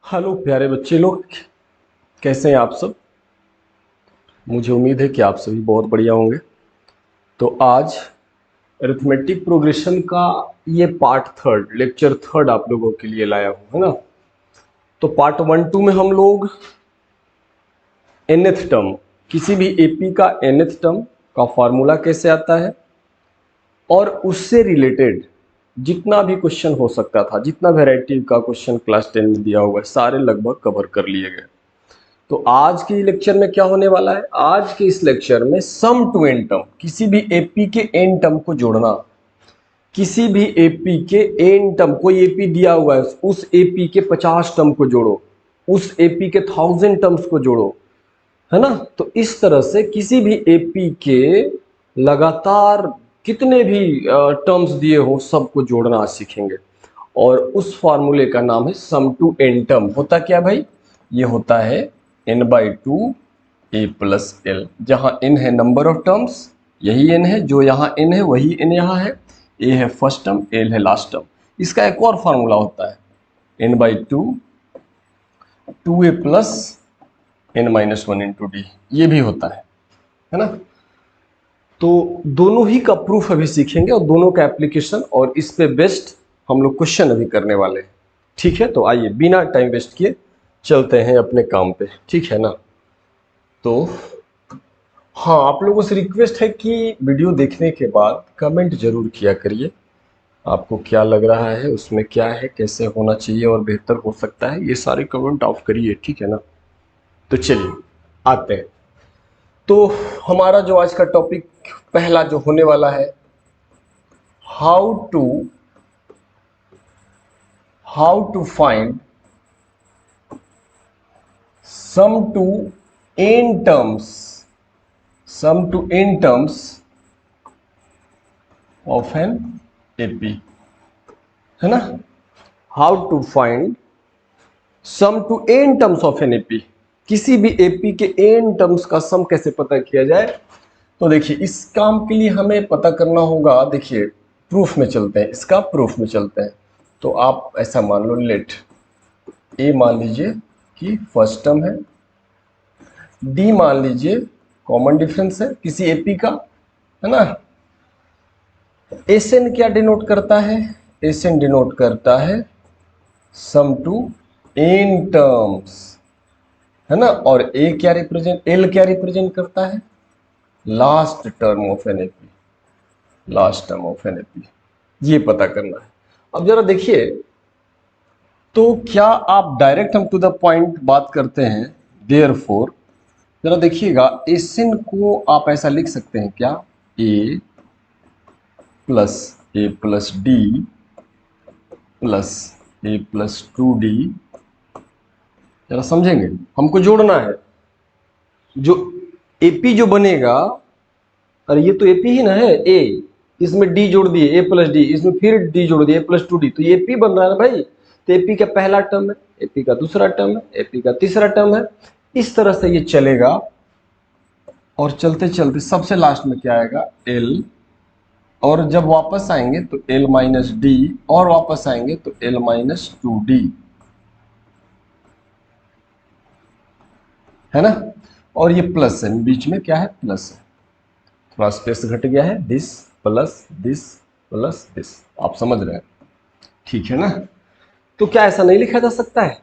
Hello प्यारे बच्चे लोग, कैसे हैं आप सब। मुझे उम्मीद है कि आप सभी बहुत बढ़िया होंगे। तो आज अरिथमेटिक प्रोग्रेशन का ये पार्ट थर्ड, लेक्चर थर्ड आप लोगों के लिए लाया हूँ, है ना। तो पार्ट 1 2 में हम लोग nth टर्म, किसी भी एपी का nth टर्म का फॉर्मूला कैसे आता है और उससे रिलेटेड जितना भी क्वेश्चन हो सकता था, जितना वैरायटी का क्वेश्चन क्लास 10 में दिया हुआ है, सारे लगभग कवर कर लिए गए। तो आज के लेक्चर में क्या होने वाला है, आज के इस लेक्चर में सम टू एन टर्म, किसी भी एपी के एन टर्म को जोड़ना। किसी भी एपी के एन टर्म, कोई एपी दिया हुआ है, उस एपी के 50 टर्म को जोड़ो, उस एपी के 1000 टर्म्स को जोड़ो, है ना। तो इस तरह से किसी भी एपी के लगातार कितने भी टर्म्स दिए हो सबको जोड़ना आज सीखेंगे। और उस फॉर्मूले का नाम है सम टू एन टर्म। होता क्या भाई, ये होता है n/2 a प्लस एल, जहाँ n है नंबर ऑफ टर्म्स, यही n है, जो यहाँ n है वही n यहाँ है, a है फर्स्ट टर्म, l है लास्ट टर्म। इसका एक और फॉर्मूला होता है n/2 2a plus n-1 into D, ये भी होता है ना। तो दोनों ही का प्रूफ अभी सीखेंगे और दोनों का एप्लीकेशन, और इस पे बेस्ट हम लोग क्वेश्चन अभी करने वाले हैं। ठीक है, तो आइए बिना टाइम वेस्ट किए चलते हैं अपने काम पे, ठीक है ना। तो हाँ, आप लोगों से रिक्वेस्ट है कि वीडियो देखने के बाद कमेंट जरूर किया करिए, आपको क्या लग रहा है, उसमें क्या है, कैसे होना चाहिए और बेहतर हो सकता है, ये सारे कमेंट ऑफ करिए, ठीक है ना। तो चलिए आते हैं। तो हमारा जो आज का टॉपिक पहला जो होने वाला है, how to find sum to N terms, sum to N terms of an AP, है ना। How to find sum to N terms of an AP, किसी भी एपी के एन टर्म्स का सम कैसे पता किया जाए। तो देखिए, इस काम के लिए हमें पता करना होगा, देखिए प्रूफ में चलते हैं, इसका प्रूफ में चलते हैं। तो आप ऐसा मान लो, लेट ए मान लीजिए कि फर्स्ट टर्म है, डी मान लीजिए कॉमन डिफरेंस है किसी एपी का, है ना। एस एन क्या डिनोट करता है, एस एन डिनोट करता है सम टू एन टर्म्स, है ना। और ए क्या रिप्रेजेंट, एल क्या रिप्रेजेंट करता है, last term of an AP, last term of an AP, ये पता करना है। अब जरा देखिए, तो क्या आप डायरेक्ट हम टू द पॉइंट बात करते हैं, देयरफॉर जरा देखिएगा, एस एन को आप ऐसा लिख सकते हैं क्या, ए प्लस डी प्लस ए प्लस 2d, जरा समझेंगे, हमको जोड़ना है। जो एपी जो बनेगा, अरे ये तो एपी ही ना है, ए, इसमें डी जोड़ दिए, ए प्लस डी, इसमें फिर डी जोड़ दिए, ए प्लस 2d, तो ये एपी बन रहा है ना भाई। तो एपी का पहला टर्म है, एपी का दूसरा टर्म है, एपी का तीसरा टर्म है, इस तरह से ये चलेगा। और चलते चलते सबसे लास्ट में क्या आएगा, एल, और जब वापस आएंगे तो एल माइनस डी, और वापस आएंगे तो एल माइनस 2d, है ना। और ये प्लस है, बीच में क्या है, प्लस है, थोड़ा स्पेस घट गया है, this plus this plus this, आप समझ रहे हैं, ठीक है ना। तो क्या ऐसा नहीं लिखा जा सकता है,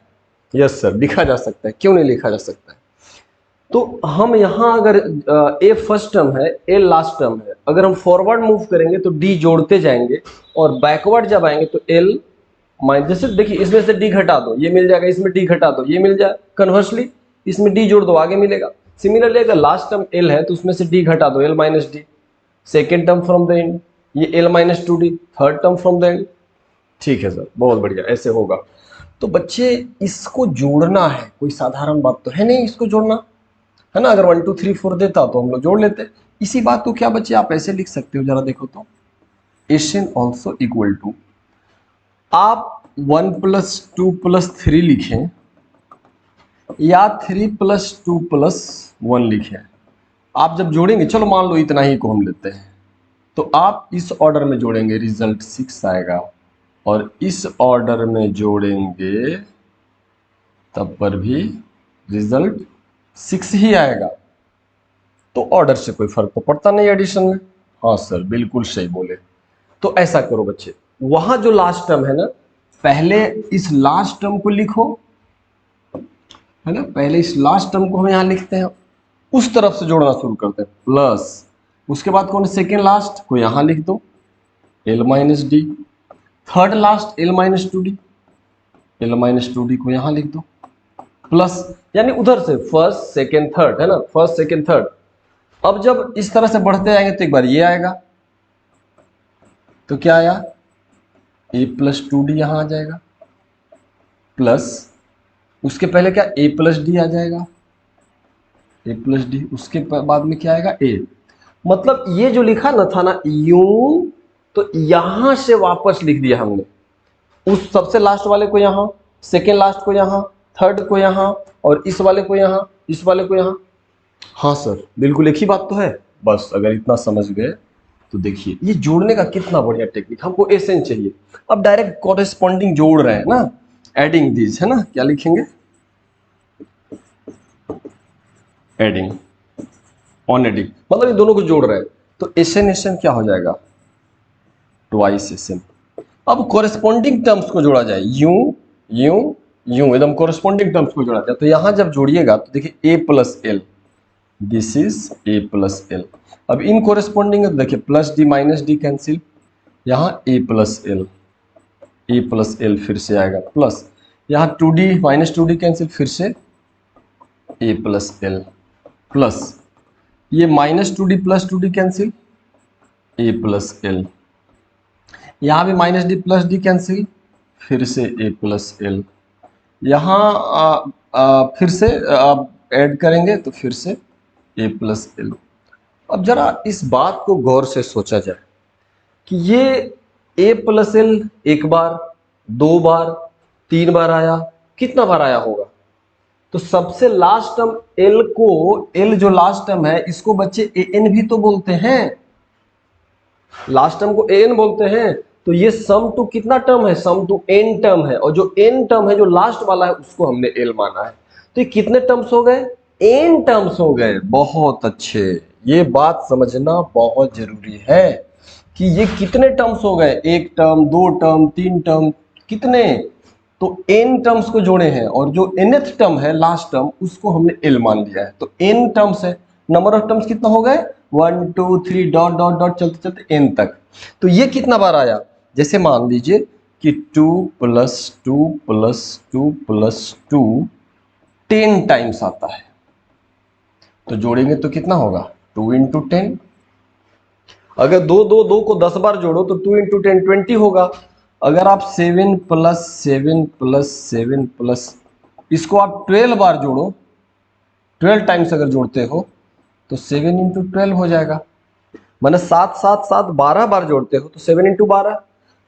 यस सर लिखा जा सकता है, क्यों नहीं लिखा जा सकता है। तो हम यहाँ अगर ए फर्स्ट टर्म है, ए लास्ट टर्म है, अगर हम फॉरवर्ड मूव करेंगे तो डी जोड़ते जाएंगे, और बैकवर्ड जब आएंगे तो एल माइनस, जैसे देखिए इसमें से डी घटा दो ये मिल जाएगा, इसमें डी घटा दो ये मिल जाए, कन्वर्सली इसमें डी जोड़ दो आगे मिलेगा। सिमिलरली अगर लास्ट टर्म एल है तो उसमें से डी घटा दो, L minus D, second term from the end, ये L minus 2d, third term from the end. ठीक है सर, बहुत बढ़िया, ऐसे होगा। तो बच्चे इसको जोड़ना है, कोई साधारण बात तो है नहीं इसको जोड़ना, है ना। अगर 1 2 3 4 देता तो हम लोग जोड़ लेते। इसी बात को क्या बच्चे आप ऐसे लिख सकते हो, जरा देखो तो, S N also equal to, आप 1 प्लस 2 प्लस 3 लिखें या 3 प्लस 2 प्लस 1 लिखें, आप जब जोड़ेंगे, चलो मान लो इतना ही को हम लेते हैं, तो आप इस ऑर्डर में जोड़ेंगे रिजल्ट 6 आएगा, और इस ऑर्डर में जोड़ेंगे तब पर भी रिजल्ट 6 ही आएगा। तो ऑर्डर से कोई फर्क तो पड़ता नहीं एडिशन में। हाँ सर, बिल्कुल सही बोले। तो ऐसा करो बच्चे, वहां जो लास्ट टर्म है ना, पहले इस लास्ट टर्म को लिखो, है ना, पहले इस लास्ट टर्म को हम यहां लिखते हैं, उस तरफ से जोड़ना शुरू करते हैं, प्लस उसके बाद कौन सेकेंड लास्ट को यहां लिख दो, L minus D, third last L minus two D, L minus two D को यहां लिख दो, प्लस, यानी उधर से फर्स्ट सेकेंड थर्ड, है ना, फर्स्ट सेकेंड थर्ड। अब जब इस तरह से बढ़ते जाएंगे तो एक बार ये आएगा, तो क्या आया, ए प्लस टू डी यहां आ जाएगा, प्लस उसके पहले क्या ए प्लस डी आ जाएगा, ए प्लस डी, उसके बाद में क्या आएगा ए। मतलब ये जो लिखा न था ना यूं, तो यहां से वापस लिख दिया हमने, उस सबसे लास्ट वाले को यहां, सेकेंड लास्ट को यहां, थर्ड को यहां, और इस वाले को यहां, इस वाले को यहां। हाँ सर, बिल्कुल एक ही बात तो है। बस अगर इतना समझ गए तो देखिए ये जोड़ने का कितना बढ़िया टेक्निक, हमको एसेंस चाहिए। अब डायरेक्ट कॉरेस्पॉन्डिंग जोड़ रहे हैं ना, एडिंग दिस, है ना, क्या लिखेंगे, एडिंग ऑन एडिंग, मतलब ये दोनों को जोड़ रहे हैं, तो एसएन एसएन क्या हो जाएगा, ट्वाइस एसएन। अब कॉरेस्पॉन्डिंग टर्म्स को जोड़ा जाए, यूं यूं यूं, एकदम कॉरेस्पॉन्डिंग टर्म्स को जोड़ा जाए, तो यहां जब जोड़िएगा तो देखिए A plus L, this is A plus L. अब इन कॉरेस्पॉन्डिंग है तो देखिए plus D minus D cancel, यहाँ A plus L, A plus L फिर से आएगा, प्लस यहाँ two D minus two D cancel, फिर से ए प्लस एल, प्लस ये minus two D plus two D cancel, A plus L, यहाँ भी minus D plus D cancel, फिर से ए प्लस एल, यहाँ फिर से ऐड करेंगे तो फिर से ए प्लस एल। अब जरा इस बात को गौर से सोचा जाए कि ये ए प्लस एल एक बार, दो बार, तीन बार आया, कितना बार आया होगा, तो सबसे लास्ट टर्म एल को, एल जो लास्ट टर्म है इसको बच्चे ए एन भी तो बोलते हैं, लास्ट टर्म को ए एन बोलते हैं। तो ये सम टू कितना टर्म है, सम टू एन टर्म है, और जो एन टर्म है जो लास्ट वाला है उसको हमने एल माना है। तो ये कितने टर्म्स हो गए, एन टर्म्स हो गए। बहुत अच्छे, ये बात समझना बहुत जरूरी है कि ये कितने टर्म्स हो गए, एक टर्म, दो टर्म, तीन टर्म, कितने, तो एन टर्म्स को जोड़े हैं, और जो एनथ टर्म है लास्ट टर्म उसको हमने एल मान लिया है। तो एन टर्म्स है, नंबर ऑफ टर्म्स कितना हो गए, 1 2 3 डॉट डॉट डॉट चलते चलते एन तक। तो ये कितना बार आया, जैसे मान लीजिए कि 2 प्लस 2 प्लस 2 प्लस 2 10 टाइम्स आता है, तो जोड़ेंगे तो कितना होगा, 2 इंटू 10। अगर दो दो दो को 10 बार जोड़ो तो 2 इंटू 10 20 होगा। अगर आप 7 प्लस 7 प्लस 7 प्लस, इसको आप 12 बार जोड़ो, 12 टाइम्स अगर जोड़ते हो तो 7 इंटू 12 हो जाएगा, माने 7 7 7 12 बार जोड़ते हो तो 7 इंटू 12।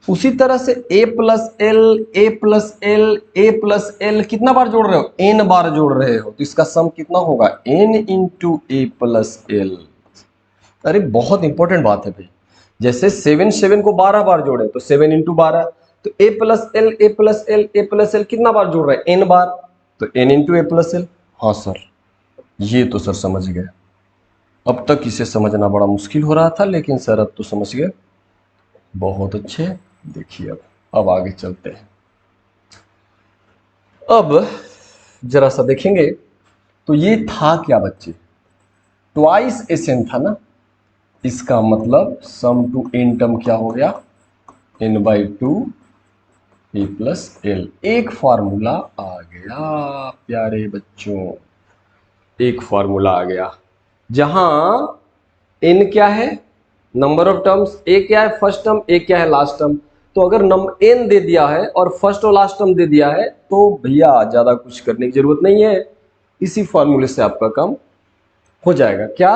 उसी तरह से A plus L, A plus L, A plus L कितना बार जोड़ रहे हो, एन बार जोड़ रहे हो, तो इसका सम कितना होगा, N into A plus L. अरे बहुत इंपॉर्टेंट बात है भाई, जैसे 7 7 को 12 बार जोड़े तो 7 इंटू 12, तो ए plus L, A plus L, A plus L कितना बार जोड़ रहे हैं, एन बार, तो N into A plus L. हाँ सर, ये तो सर समझ गए, अब तक इसे समझना बड़ा मुश्किल हो रहा था, लेकिन सर अब तो समझ गए, बहुत अच्छे। देखिए अब आगे चलते हैं। अब जरा सा देखेंगे तो ये था क्या बच्चे, ट्वाइस एसएन था ना, इसका मतलब सम टू एन टर्म क्या हो गया, N by two A plus L. एक फार्मूला आ गया प्यारे बच्चों, एक फार्मूला आ गया, जहां एन क्या है, नंबर ऑफ टर्म्स, ए क्या है फर्स्ट टर्म, ए क्या है लास्ट टर्म। तो अगर नंबर एन दे दिया है और फर्स्ट और लास्ट टर्म दे दिया है तो भैया ज्यादा कुछ करने की जरूरत नहीं है, इसी फार्मूले से आपका काम हो जाएगा। क्या,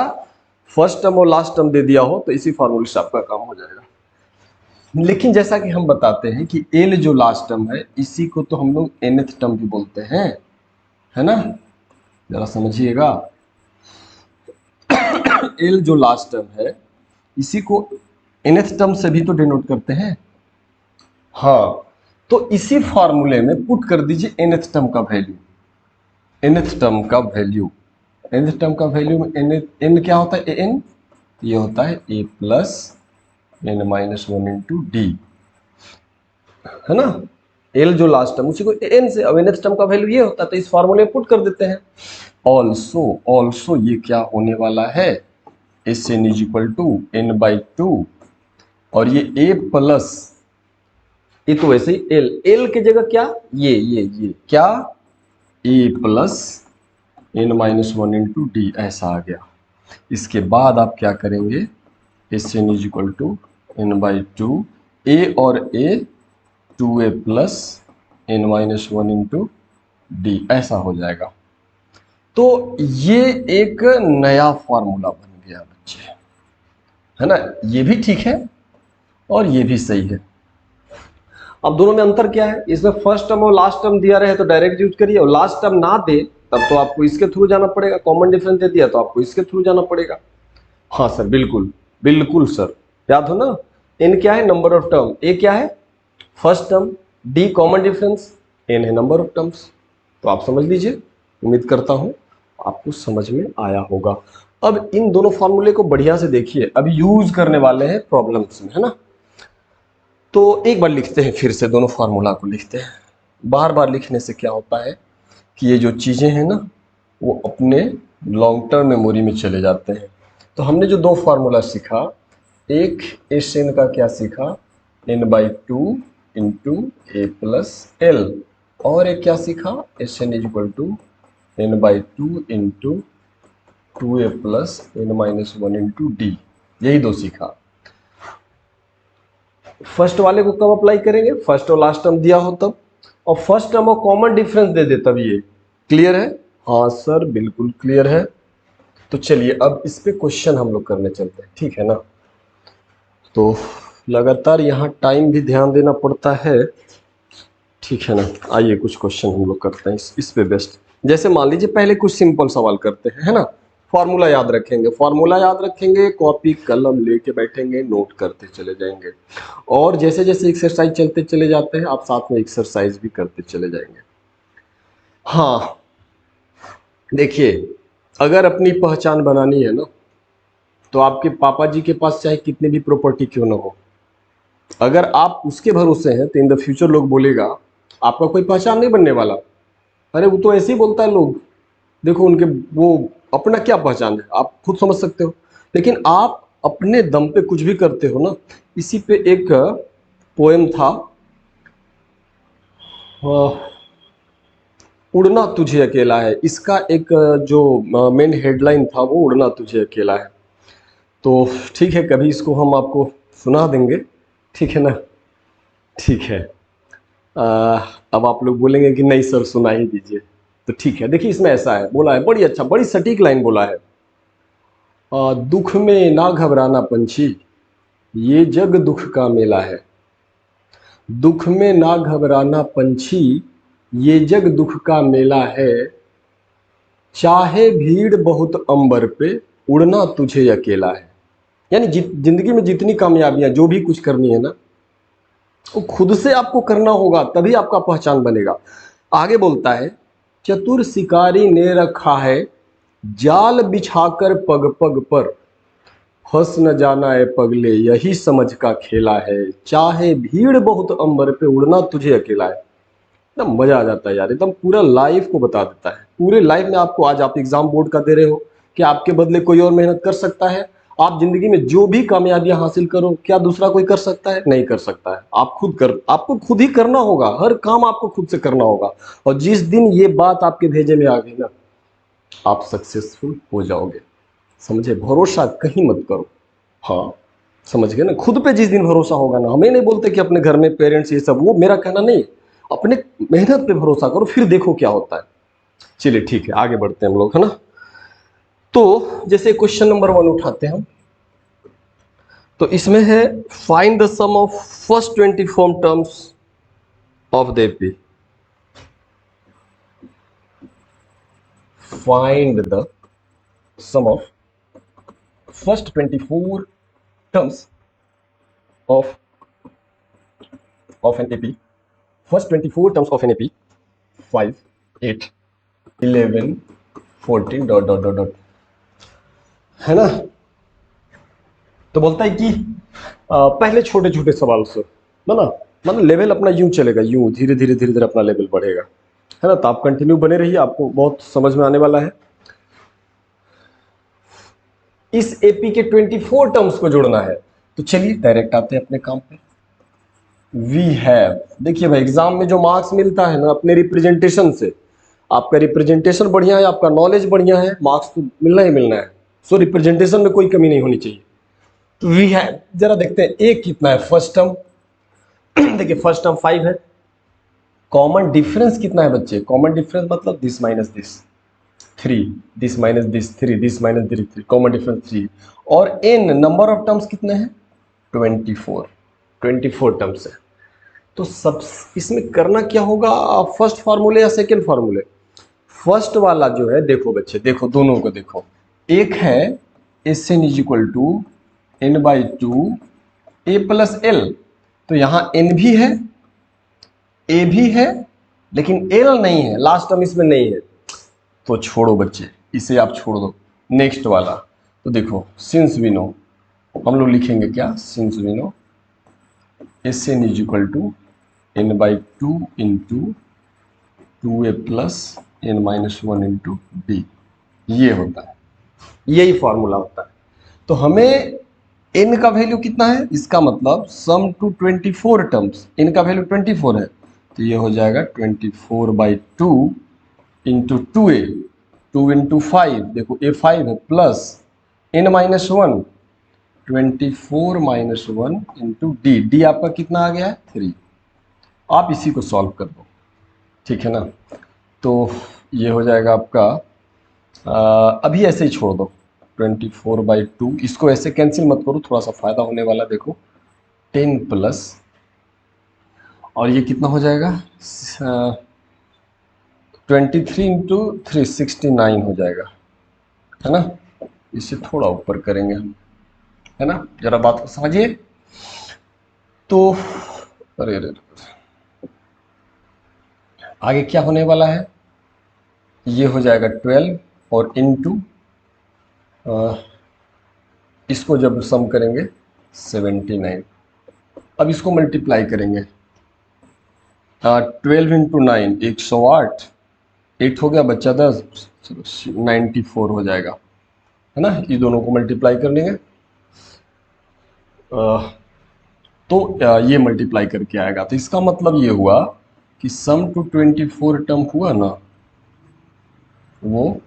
फर्स्ट टर्म और लास्ट टर्म दे दिया हो तो इसी फार्मूले से आपका काम हो जाएगा। लेकिन जैसा कि हम बताते हैं कि एल जो लास्ट टर्म है इसी को तो हम लोग एनथ टर्म भी बोलते हैं, है ना, जरा समझिएगा। एल जो लास्ट टर्म है इसी को nth टर्म से भी तो डिनोट करते हैं। हाँ, तो इसी फॉर्मूले में पुट कर दीजिए nth टर्म का वैल्यू, nth टर्म का वैल्यू, nth टर्म का वैल्यू में n क्या होता है, an, ये होता है a plus n minus one into D, है ना। l जो लास्ट टर्म उसी को n से, अब nth टर्म का वैल्यू ये होता है तो इस फॉर्मूले में पुट कर देते हैं। ऑल्सो ये क्या होने वाला है, S N is equal to N by two, और ये a प्लस, ये तो वैसे ही l की जगह क्या, ये क्या, a plus N minus one into D, ऐसा आ गया। इसके बाद आप क्या करेंगे, S N is equal to N by two, A और A, two A plus N minus one into D, ऐसा हो जाएगा। तो ये एक नया फॉर्मूला बन गया बच्चे, है ना। ये भी ठीक है और ये भी सही है। अब दोनों में अंतर क्या है, इसमें फर्स्ट टर्म और लास्ट टर्म दिया रहे तो डायरेक्ट यूज करिए, और लास्ट टर्म ना दे तब तो आपको इसके थ्रू जाना पड़ेगा, कॉमन डिफरेंस दे दिया तो आपको इसके थ्रू जाना पड़ेगा। हाँ सर, बिल्कुल बिल्कुल सर, याद हो ना। एन क्या है, नंबर ऑफ टर्म, ए क्या है first term, D common difference, N है नंबर ऑफ टर्म्स। तो आप समझ लीजिए, उम्मीद करता हूं आपको समझ में आया होगा। अब इन दोनों फॉर्मूले को बढ़िया से देखिए, अभी यूज करने वाले हैं प्रॉब्लम्स में, है ना। तो एक बार लिखते हैं, फिर से दोनों फार्मूला को लिखते हैं। बार बार लिखने से क्या होता है कि ये जो चीज़ें हैं ना वो अपने लॉन्ग टर्म मेमोरी में चले जाते हैं। तो हमने जो दो फार्मूला सीखा, एक एस एन का क्या सीखा, N by two into A plus L, और एक क्या सीखा, S N is equal to N by two into two A plus N minus one into D, यही दो सीखा। फर्स्ट वाले को कब अप्लाई करेंगे, फर्स्ट और लास्ट टर्म दिया हो तब, और फर्स्ट टर्म और कॉमन डिफरेंस दे दे तब। ये क्लियर है, हाँ सर बिल्कुल क्लियर है। तो चलिए अब इस पे क्वेश्चन हम लोग करने चलते हैं, ठीक है ना। तो लगातार यहाँ टाइम भी ध्यान देना पड़ता है, ठीक है ना। आइए कुछ क्वेश्चन हम लोग करते हैं इस पे बेस्ट। जैसे मान लीजिए पहले कुछ सिंपल सवाल करते हैं, है ना। फॉर्मूला याद रखेंगे, फॉर्मूला याद रखेंगे, कॉपी कलम लेके बैठेंगे, नोट करते चले जाएंगे, और जैसे जैसे एक्सरसाइज चलते चले जाते हैं आप साथ में एक्सरसाइज भी करते चले जाएंगे। हाँ देखिए, अगर अपनी पहचान बनानी है ना, तो आपके पापा जी के पास चाहे कितनी भी प्रॉपर्टी क्यों ना हो, अगर आप उसके भरोसे हैं तो इन द फ्यूचर लोग बोलेगा आपका कोई पहचान नहीं बनने वाला। अरे वो तो ऐसे ही बोलता है लोग, देखो उनके, वो अपना क्या पहचान है आप खुद समझ सकते हो। लेकिन आप अपने दम पे कुछ भी करते हो ना। इसी पे एक पोएम था, उड़ना तुझे अकेला है, इसका एक जो मेन हेडलाइन था वो उड़ना तुझे अकेला है। तो ठीक है, कभी इसको हम आपको सुना देंगे, ठीक है ना। ठीक है, अब आप लोग बोलेंगे कि नहीं सर सुना ही दीजिए, तो ठीक है। देखिए इसमें ऐसा है, बोला है बड़ी अच्छा, बड़ी सटीक लाइन बोला है, दुख में ना घबराना पंछी, ये जग दुख का मेला है। दुख में ना घबराना पंछी, ये जग दुख का मेला है। चाहे भीड़ बहुत अंबर पे, उड़ना तुझे अकेला है। यानी जिंदगी में जितनी कामयाबियां, जो भी कुछ करनी है ना, वो खुद से आपको करना होगा, तभी आपका पहचान बनेगा। आगे बोलता है, चतुर शिकारी ने रखा है जाल बिछाकर पग पग पर, फंस न जाना है पगले यही समझ का खेला है। चाहे भीड़ बहुत अंबर पे, उड़ना तुझे अकेला है। एकदम मजा आ जाता है यार, एकदम पूरा लाइफ को बता देता है। पूरे लाइफ में आपको, आज आप एग्जाम बोर्ड का दे रहे हो, क्या आपके बदले कोई और मेहनत कर सकता है? आप जिंदगी में जो भी कामयाबियां हासिल करो, क्या दूसरा कोई कर सकता है? नहीं कर सकता है। आप खुद कर, आपको खुद ही करना होगा, हर काम आपको खुद से करना होगा। और जिस दिन ये बात आपके भेजे में आ गई ना, आप सक्सेसफुल हो जाओगे। समझे, भरोसा कहीं मत करो। हाँ समझ गए ना, खुद पे जिस दिन भरोसा होगा ना, हमें नहीं बोलते कि अपने घर में पेरेंट्स ये सब, वो मेरा कहना नहीं, अपने मेहनत पे भरोसा करो, फिर देखो क्या होता है। चलिए ठीक है, आगे बढ़ते हैं हम लोग, है ना। तो जैसे क्वेश्चन नंबर 1 उठाते हैं हम, तो इसमें है find the sum of first 24 terms of the AP. Find the sum of first 24 terms of an AP, first 24 terms of an AP 5, 8, 11 14 dot dot dot dot, है ना। तो बोलता है कि पहले छोटे छोटे सवाल से ना मतलब लेवल अपना यूं चलेगा, यूं धीरे धीरे धीरे धीरे अपना लेवल बढ़ेगा, है ना। तो आप कंटिन्यू बने रहिए, आपको बहुत समझ में आने वाला है। इस एपी के 24 टर्म्स को जोड़ना है, तो चलिए डायरेक्ट आते हैं अपने काम पे। वी हैव, देखिए भाई एग्जाम में जो मार्क्स मिलता है ना अपने रिप्रेजेंटेशन से, आपका रिप्रेजेंटेशन बढ़िया है, आपका नॉलेज बढ़िया है, मार्क्स तो मिलना ही मिलना है। सो रिप्रेजेंटेशन में कोई कमी नहीं होनी चाहिए। तो वी हैव, जरा देखते हैं एक कितना है फर्स्ट टर्म। देखिए फर्स्ट टर्म 5 है। कॉमन डिफरेंस कितना है बच्चे? कॉमन डिफरेंस मतलब this minus this 3, this minus this 3, this minus this 3, common difference 3। और एन नंबर ऑफ टर्म्स कितने हैं? 24 टर्म्स है। तो सब इसमें करना क्या होगा? फर्स्ट फार्मूले या सेकेंड फार्मूले? फर्स्ट वाला जो है, देखो बच्चे देखो दोनों को देखो, एक है S N is equal to N by two A plus L. तो यहां एन भी है, ए भी है, लेकिन एल नहीं है, लास्ट टर्म इसमें नहीं है। तो छोड़ो बच्चे, इसे आप छोड़ दो। नेक्स्ट वाला तो देखो, सिंस वी नो, हम लोग लिखेंगे क्या? Since we know S N is equal to N by two into 2a plus N minus 1 into D, ये होता है, यही फॉर्मूला होता है। तो हमें n का वैल्यू कितना है? इसका मतलब सम टू 24 टर्म्स, n का वैल्यू 24 है, तो ये हो जाएगा 24/2 इंटू 2a, 2 इंटू 5, देखो a 5 है, plus n minus 1, 24 minus 1 into D, D आपका कितना आ गया है? 3। आप इसी को सॉल्व कर दो, ठीक है ना। तो ये हो जाएगा आपका, अभी ऐसे ही छोड़ दो 24/2, इसको ऐसे कैंसिल मत करो, थोड़ा सा फायदा होने वाला। देखो 10 प्लस, और ये कितना हो जाएगा? 23 इंटू 3 69 हो जाएगा, है ना। इसे थोड़ा ऊपर करेंगे हम, है ना, जरा बात को समझिए। तो अरे अरे आगे क्या होने वाला है? ये हो जाएगा 12 और इंटू इसको जब सम करेंगे 79। अब इसको मल्टीप्लाई करेंगे, 12 इंटू 9 108, 8 हो गया बच्चा 10, चलो 94 हो जाएगा, है ना। ये दोनों को मल्टीप्लाई कर लेंगे, तो ये मल्टीप्लाई करके आएगा। तो इसका मतलब ये हुआ कि सम टू 24 टर्म हुआ ना, वो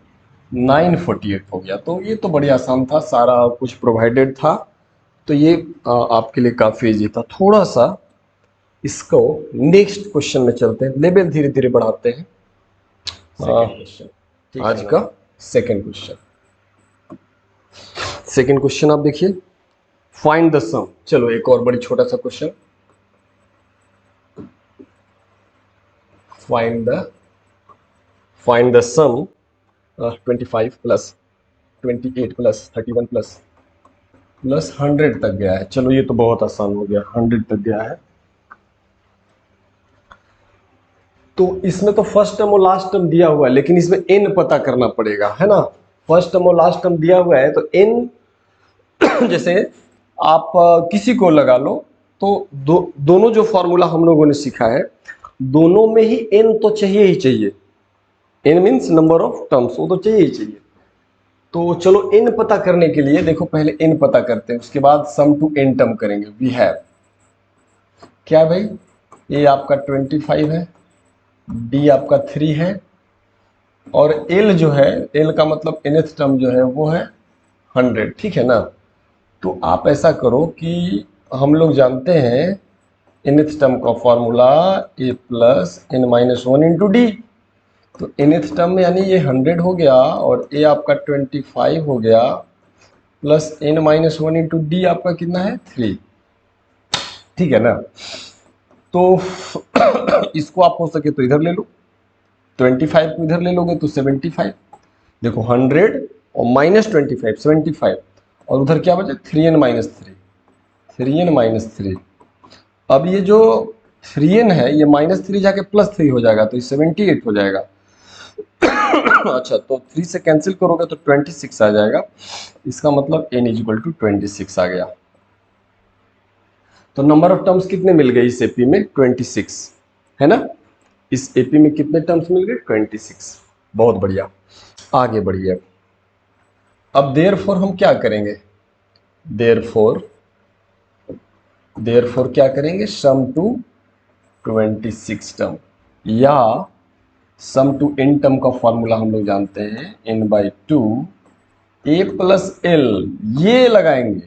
948 हो गया। तो ये तो बड़ी आसान था, सारा कुछ प्रोवाइडेड था, तो ये आपके लिए काफ़ी इजी था। थोड़ा सा इसको नेक्स्ट क्वेश्चन में चलते हैं, लेवल धीरे धीरे बढ़ाते हैं। आज का सेकंड क्वेश्चन, सेकंड क्वेश्चन आप देखिए, फाइंड द सम। चलो एक और बड़ी छोटा सा question, find the sum 25 plus 28 plus 31 plus 100 तक गया है। चलो ये तो बहुत आसान हो गया, 100 तक गया है। तो इसमें तो फर्स्ट टर्म और लास्ट टर्म दिया हुआ है, लेकिन इसमें n पता करना पड़ेगा, है ना। फर्स्ट टर्म और लास्ट टर्म दिया हुआ है, तो n जैसे आप किसी को लगा लो, तो दोनों जो फॉर्मूला हम लोगों ने सीखा है, दोनों में ही n तो चाहिए ही चाहिए। n means number of terms, वो तो चाहिए ही चाहिए। तो चलो n पता करने के लिए देखो, पहले n पता करते हैं, उसके बाद सम टू n टर्म करेंगे। वी हैव क्या भाई? ये आपका 25 है, डी आपका 3 है, और एल जो है, एल का मतलब nth टर्म जो है वो है 100, ठीक है ना। तो आप ऐसा करो कि हम लोग जानते हैं nth टर्म का formula a plus n minus 1 into D. तो nth टर्म में यानी ये 100 हो गया, और a आपका 25 हो गया, plus n minus 1 into D आपका कितना है? 3, ठीक है ना। तो इसको आप हो सके तो इधर ले लो, 25 को इधर ले लोगे तो 75, देखो 100 और माइनस 25 75, और उधर क्या बचे? 3n minus 3, 3n minus 3। अब ये जो 3n है, ये माइनस 3 जाके प्लस 3 हो जाएगा, तो ये 78 हो जाएगा। अच्छा, तो 3 से कैंसिल करोगे तो 26 आ जाएगा। इसका मतलब n इज इक्वल टू 26 आ गया। तो नंबर ऑफ टर्म्स कितने मिल गए इस एपी में? 26, है ना। इस एपी में कितने टर्म्स मिल गए? 26। बहुत बढ़िया, आगे बढ़िए। अब देयरफॉर हम क्या करेंगे? देयरफॉर क्या करेंगे? सम टू 26 टर्म, या सम टू n टर्म का फॉर्मूला हम लोग जानते हैं, n/2 a प्लस एल, ये लगाएंगे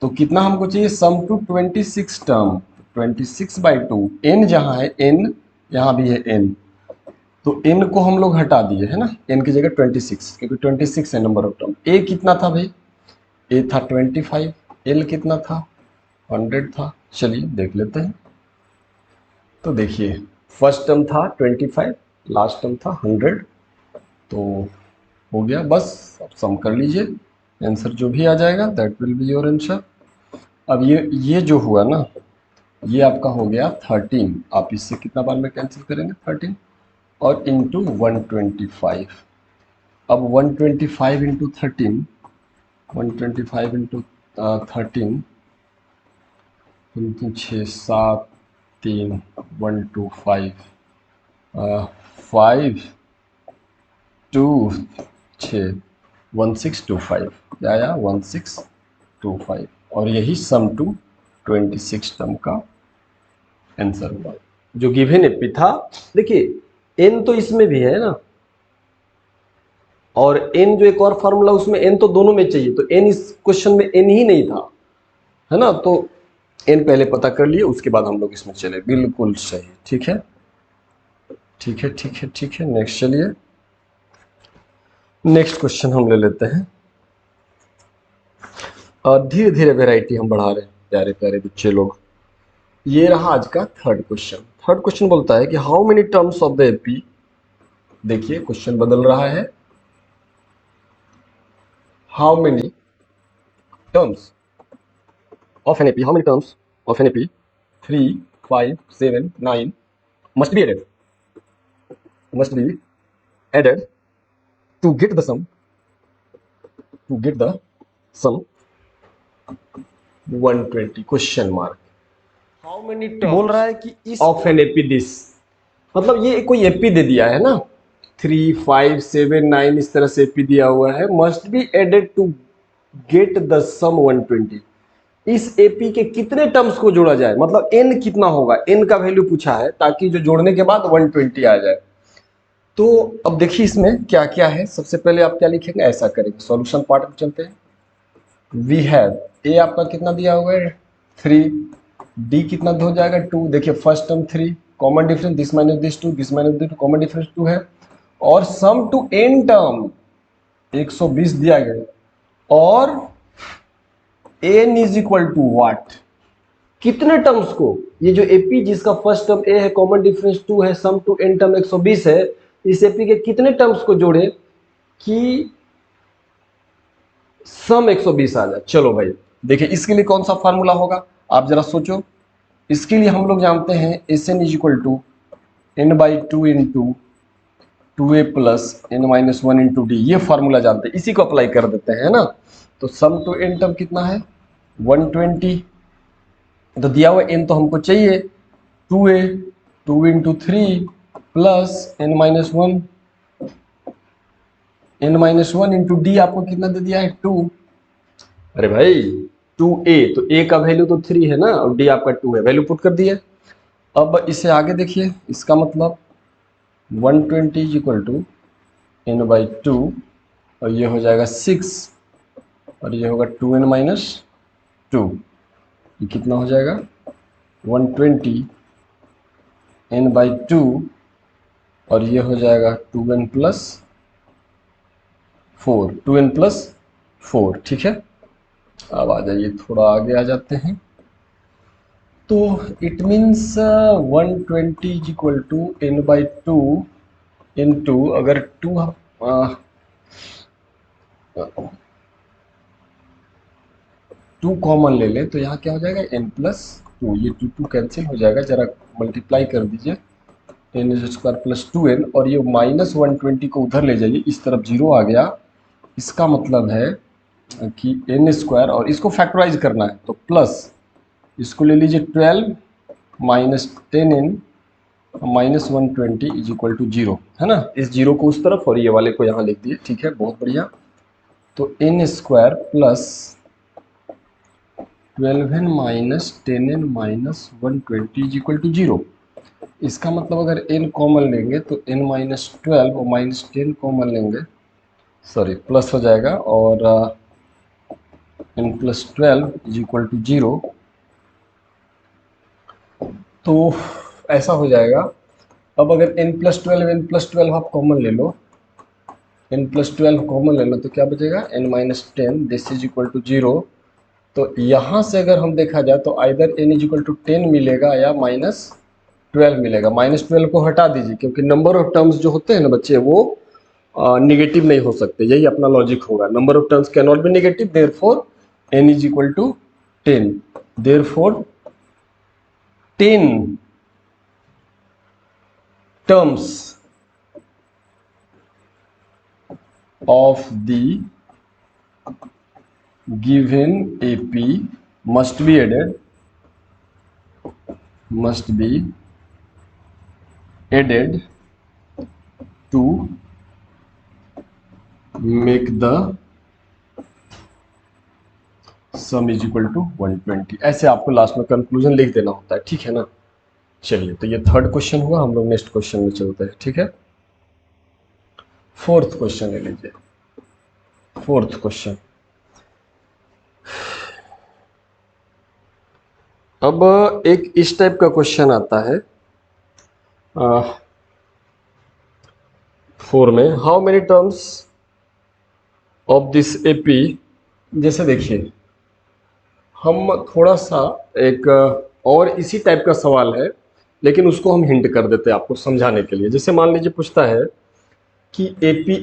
तो कितना हमको चाहिए? सम टू 26 टर्म, 26/2, n जहां है n, यहां भी है n, तो n को हम लोग हटा दिए, है ना, n की जगह 26, क्योंकि 26 है नंबर ऑफ टर्म। a कितना था भाई? a था 25, l कितना था? 100 था। चलिए देख लेते हैं। तो देखिए, फर्स्ट टर्म था 25, लास्ट टर्म था 100, तो हो गया बस। अब सम कर लीजिए, आंसर जो भी आ जाएगा that will be your answer. अब ये जो हुआ ना, ये आपका हो गया 13। आप इससे कितना बार में कैंसिल करेंगे? 13 और इंटू 125। अब 125 इंटू 13, 125 इंटू 13, 6 7 3 125 5 2 6 1625, क्या आया? 1625, और यही सम टू 26 टर्म का आंसर हुआ। जो गिवन एपी था, देखिए n तो इसमें भी है ना, और n जो एक और फार्मूला उसमें n तो दोनों में चाहिए, तो n इस क्वेश्चन में n ही नहीं था, है ना। तो n पहले पता कर लिए, उसके बाद हम लोग इसमें चले। बिल्कुल सही, ठीक है, ठीक है, ठीक है, ठीक है। नेक्स्ट चलिए, नेक्स्ट क्वेश्चन हम ले लेते हैं। और धीरे धीरे वेराइटी हम बढ़ा रहे हैं, प्यारे प्यारे बच्चे लोग। ये रहा आज का थर्ड क्वेश्चन। थर्ड क्वेश्चन बोलता है कि how many terms of the AP, देखिए क्वेश्चन बदल रहा है, how many terms of an AP, how many terms of an AP 3, 5, 7, 9 must be added, must be added to get the sum, to get the sum 120 question mark। How many terms बोल रहा है कि इस of an AP this, मतलब ये कोई AP दे दिया है ना, 3, 5, 7, 9 इस तरह से एपी दिया हुआ है। Must be added to get the sum 120, इस एपी के कितने टर्म्स को जोड़ा जाए, मतलब n कितना होगा, n का वैल्यू पूछा है, ताकि जो जोड़ने के बाद 120 आ जाए। तो अब देखिए इसमें क्या क्या है। सबसे पहले आप क्या लिखेंगे? ऐसा करेंगे, सॉल्यूशन पार्ट में चलते हैं। वी हैव, ए आपका कितना दिया हुआ है? 3, डी कितना हो जाएगा? 2। देखिए first term 3, common difference this minus this 2, this minus this 2, common difference 2 है, और सम टू एन टर्म 120 दिया गया, और n is equal to what, कितने टर्म्स को, ये जो एपी जिसका फर्स्ट टर्म ए है, कॉमन डिफरेंस 2 है, सम टू एन टर्म 120 है, इस एपी के कितने टर्म्स को जोड़े कि सम 120 आ जाए। चलो भाई देखिए, इसके लिए कौन सा फार्मूला होगा, आप जरा सोचो। इसके लिए हम लोग जानते हैं S N is equal to n/2 into 2a plus n-1 into D, ये फार्मूला जानते हैं, इसी को अप्लाई कर देते हैं, है ना। तो सम टू एन टर्म कितना है? 120। तो दिया हुआ n तो हमको चाहिए 2a, 2 into 3 plus n-1, n-1 into D आपको कितना दे दिया है? 2। अरे भाई 2a, तो a का वैल्यू तो 3 है ना, और d आपका 2 है, वैल्यू पुट कर दिए। अब इसे आगे देखिए, इसका मतलब 120 इज इक्वल टू n/2, और ये हो जाएगा 6, और ये होगा 2n-2, ये कितना हो जाएगा? 120 n/2, और ये हो जाएगा 2n प्लस 4, 2n प्लस 4, ठीक है। अब आ जाइए, थोड़ा आगे आ जाते हैं। तो it means 120 is equal to n/2 into, अगर 2 कॉमन ले लें तो यहाँ क्या हो जाएगा? n प्लस 2, ये 2 कैंसिल हो जाएगा, जरा मल्टीप्लाई कर दीजिए, एन स्क्वायर प्लस 2n, और ये -120 को उधर ले जाइए, इस तरफ 0 आ गया। इसका मतलब है कि एन स्क्वायर, और इसको फैक्टराइज करना है तो प्लस, इसको ले लीजिए 12 minus 10n -120 is equal to 0, है ना। इस 0 को उस तरफ और ये वाले को यहाँ लिख दिए, ठीक है, बहुत बढ़िया। तो n square plus 12n minus 10n minus 120 is equal to 0। इसका मतलब अगर n कॉमन लेंगे तो n माइनस 12 और माइनस 10 कॉमन लेंगे, सॉरी प्लस हो जाएगा, और n plus 12 is equal to 0। तो ऐसा हो जाएगा। अब अगर n प्लस 12 आप कॉमन ले लो, n प्लस 12 कॉमन ले लो तो क्या बचेगा, n minus 10 this is equal to 0। तो यहाँ से अगर हम देखा जाए तो either n is equal to 10 मिलेगा या -12 मिलेगा। -12 को हटा दीजिए क्योंकि नंबर ऑफ टर्म्स जो होते हैं ना बच्चे, वो निगेटिव नहीं हो सकते, यही अपना लॉजिक होगा। Number of terms can not be negative, therefore n is equal to 10, therefore 10 terms of the given AP must be added to make the sum is equal to 120। ऐसे आपको लास्ट में conclusion लिख देना होता है, ठीक है ना। चलिए, तो ये थर्ड क्वेश्चन हुआ, हम लोग नेक्स्ट क्वेश्चन में चलते हैं, ठीक है। फोर्थ क्वेश्चन ले लीजिए। फोर्थ क्वेश्चन, अब एक इस टाइप का क्वेश्चन आता है 4 में, how many terms of this AP. जैसे देखिए, हम थोड़ा सा एक और इसी टाइप का सवाल है, लेकिन उसको हम हिंट कर देते हैं आपको समझाने के लिए। जैसे मान लीजिए पूछता है कि एपी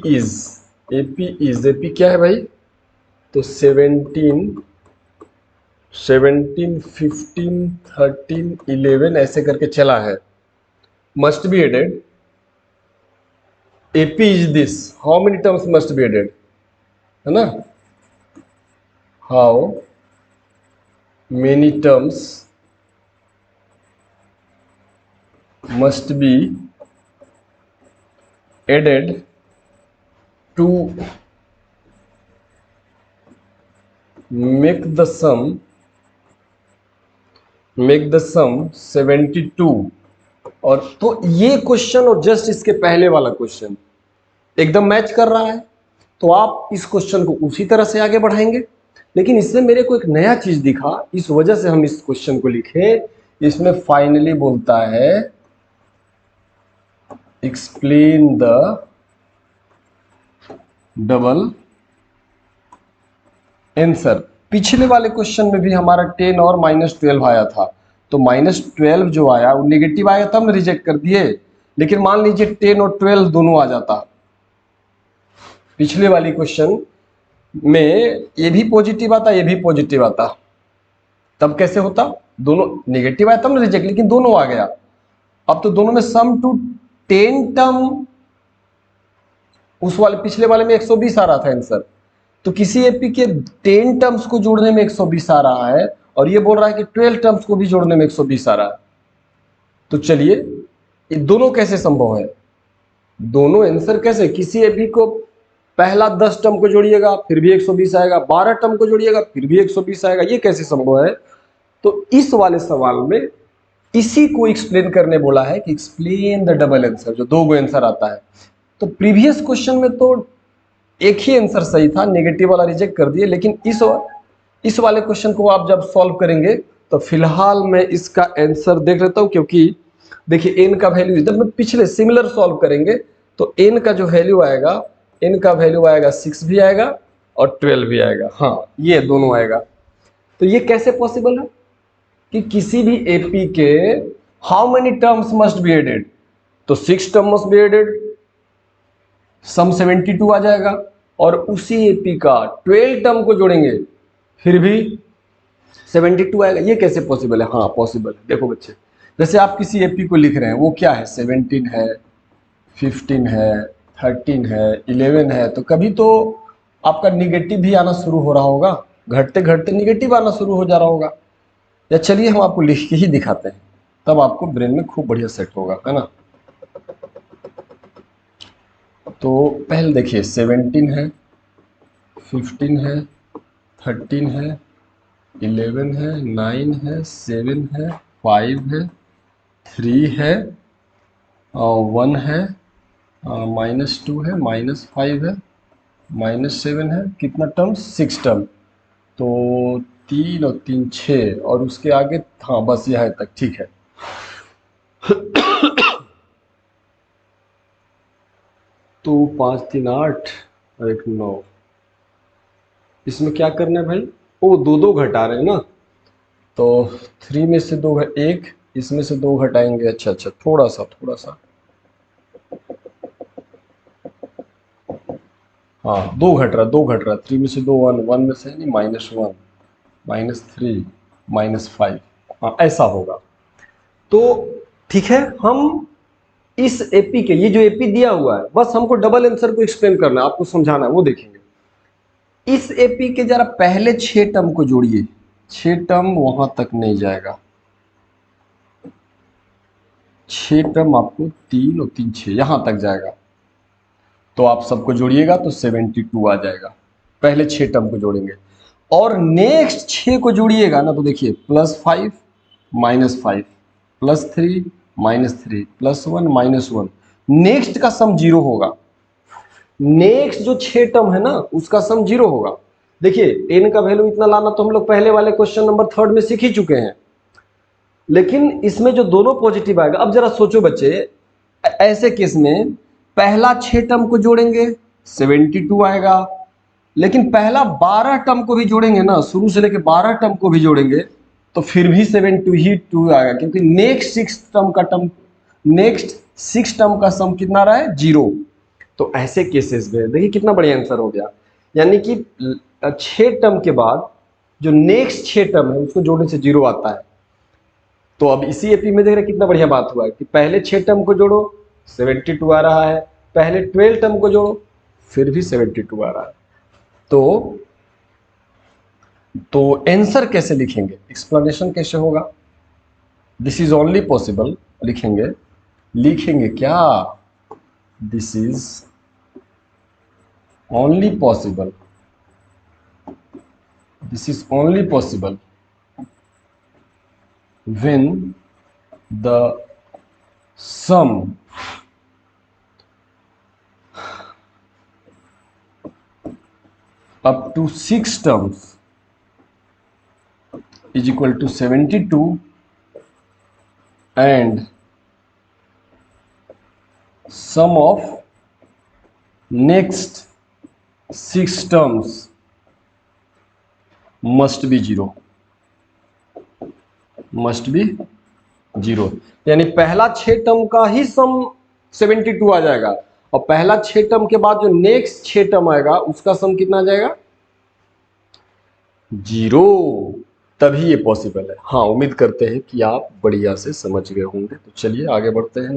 एपी क्या है भाई, तो 17, 15, 13, 11 ऐसे करके चला है, must be added. AP is this, how many terms must be added, है ना। How many terms must be added to make the sum 72। और तो ये क्वेश्चन और जस्ट इसके पहले वाला क्वेश्चन एकदम मैच कर रहा है, तो आप इस क्वेश्चन को उसी तरह से आगे बढ़ाएंगे। लेकिन इसमें मेरे को एक नया चीज दिखा, इस वजह से हम इस क्वेश्चन को लिखे। इसमें फाइनली बोलता है एक्सप्लेन द डबल आंसर। पिछले वाले क्वेश्चन में भी हमारा 10 और -12 आया था, तो -12 जो आया वो नेगेटिव आया तब ना रिजेक्ट कर दिए। लेकिन मान लीजिए 10 और 12 दोनों आ जाता, पिछले वाली क्वेश्चन में ये भी पॉजिटिव आता, ये भी पॉजिटिव आता, तब कैसे होता, दोनों नेगेटिव आया तब ना रिजेक्ट, लेकिन दोनों आ गया। अब तो दोनों में सम टू 10 टर्म, उस वाले पिछले वाले में 120 आ रहा था आंसर, तो किसी एपी के 10 टर्म्स को जोड़ने में 120 आ रहा है, और ये बोल रहा है कि 12 टर्म्स को भी जोड़ने में 120 आ रहा है। तो चलिए, ये दोनों कैसे संभव है, दोनों आंसर कैसे, किसी एपी को पहला 10 टर्म को जोड़िएगा फिर भी 120 आएगा, 12 टर्म को जोड़िएगा फिर भी 120 आएगा, ये कैसे संभव है। तो इस वाले सवाल में इसी को एक्सप्लेन करने बोला है कि एक्सप्लेन द डबल आंसर, जो दो गो आंसर आता है। तो प्रीवियस क्वेश्चन में तो एक ही आंसर सही था, नेगेटिव वाला रिजेक्ट कर दिए, लेकिन इस वाले क्वेश्चन को आप जब सॉल्व करेंगे तो फिलहाल मैं इसका आंसर देख लेता हूं, क्योंकि देखिए n का वैल्यू, जब मैं पिछले सिमिलर सॉल्व करेंगे तो n का जो वैल्यू आएगा, n का वैल्यू आएगा 6 भी आएगा और 12 भी आएगा, हाँ ये दोनों आएगा। तो ये कैसे पॉसिबल है कि किसी भी एपी के how many terms must be added, तो 6 term must be added, sum 72 आ जाएगा, और उसी एपी का 12 टर्म को जोड़ेंगे फिर भी 72 आएगा। ये कैसे पॉसिबल है, हाँ पॉसिबल है। देखो बच्चे, जैसे आप किसी एपी को लिख रहे हैं, वो क्या है, 17 है, 15 है, 13 है, 11 है, तो कभी तो आपका निगेटिव भी आना शुरू हो रहा होगा, घटते घटते निगेटिव आना शुरू हो जा रहा होगा। या चलिए हम आपको लिख के ही दिखाते हैं, तब आपको ब्रेन में खूब बढ़िया सेट होगा, है ना। तो पहले देखिए 17 है, 15 है, 13 है, 11 है, 9 है, 7 है, 5 है, 3 है, 1 है, -2 है, -5 है, -7 है, कितना टर्म, 6 टर्म। तो 3 और 3 6, और उसके आगे, हाँ बस यहाँ तक, ठीक है। तो 5 3 8 और 1 9, इसमें क्या करना है भाई, वो दो दो घटा रहे हैं ना, तो 3 में से 2 1, इसमें से 2 घटाएंगे, अच्छा अच्छा, थोड़ा सा थोड़ा सा, हाँ 2 घट रहा, 2 घट रहा, 3 में से 2 1, 1 में से नहीं, -1, -3, -5, हाँ ऐसा होगा। तो ठीक है, हम इस एपी के, ये जो एपी दिया हुआ है, बस हमको डबल आंसर को एक्सप्लेन करना है, आपको समझाना है, वो देखेंगे। इस एपी के जरा पहले 6 टर्म को जोड़िए, 6 टर्म वहां तक नहीं जाएगा, 6 टर्म आपको 3 और 3 6 यहां तक जाएगा, तो आप सबको जोड़िएगा तो 72 आ जाएगा, पहले 6 टर्म को जोड़ेंगे। और नेक्स्ट 6 को जोड़िएगा ना, तो देखिए +5 -5 +3 -3 +1 -1, नेक्स्ट का सम 0 होगा, नेक्स्ट जो 6 टर्म है ना उसका सम 0 होगा। देखिए n का वैल्यू इतना लाना तो हम लोग पहले वाले क्वेश्चन नंबर 3 में सीख ही चुके हैं, लेकिन इसमें जो दोनों पॉजिटिव आएगा, अब जरा सोचो बच्चे, ऐसे केस में पहला 6 टर्म को जोड़ेंगे 72 आएगा, लेकिन पहला 12 टर्म को भी जोड़ेंगे ना, शुरू से लेकर 12 टर्म को भी जोड़ेंगे तो फिर भी 72 आएगा, क्योंकि नेक्स्ट 6 टर्म का सम कितना रहा है, 0। तो ऐसे केसेस में देखिए कितना बढ़िया आंसर हो गया, यानी कि 6 टर्म के बाद जो नेक्स्ट 6 टर्म है उसको जोड़ने से 0 आता है। तो अब इसी एपी में देख रहे कितना बढ़िया बात हुआ है कि पहले 6 टर्म को जोड़ो 72 आ रहा है, पहले 12 टर्म को जोड़ो फिर भी 72 आ रहा है। तो आंसर कैसे लिखेंगे, एक्सप्लेनेशन कैसे होगा, दिस इज ओनली पॉसिबल, लिखेंगे क्या, this is only possible, this is only possible when the sum up to 6 terms is equal to 72 and sum of next 6 terms must be 0, must be 0, यानी पहला 6 term का ही सम 72 आ जाएगा, और पहला 6 term के बाद जो नेक्स्ट 6 टर्म आएगा उसका सम कितना आ जाएगा, 0, तभी ये पॉसिबल है। हाँ उम्मीद करते हैं कि आप बढ़िया से समझ गए होंगे। तो चलिए आगे बढ़ते हैं,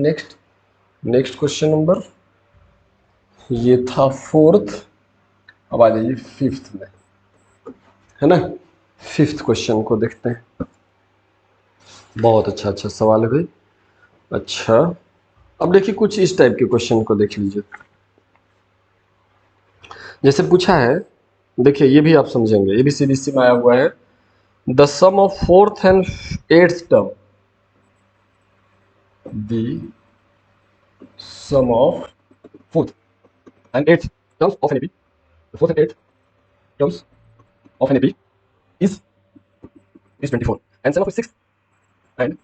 नेक्स्ट क्वेश्चन नंबर, ये था 4th, अब आ जाइए 5th में, है ना। 5th क्वेश्चन को देखते हैं, बहुत अच्छा सवाल है भाई। अच्छा अब देखिए कुछ इस टाइप के क्वेश्चन को देख लीजिए, जैसे पूछा है, देखिए ये भी आप समझेंगे, ये भी सीबीएसई में आया हुआ है, the sum of 4th and 8th term, the sum of 4th and 8th terms of an AP, the 4th and 8th terms of an AP is 24, and sum of its 6th and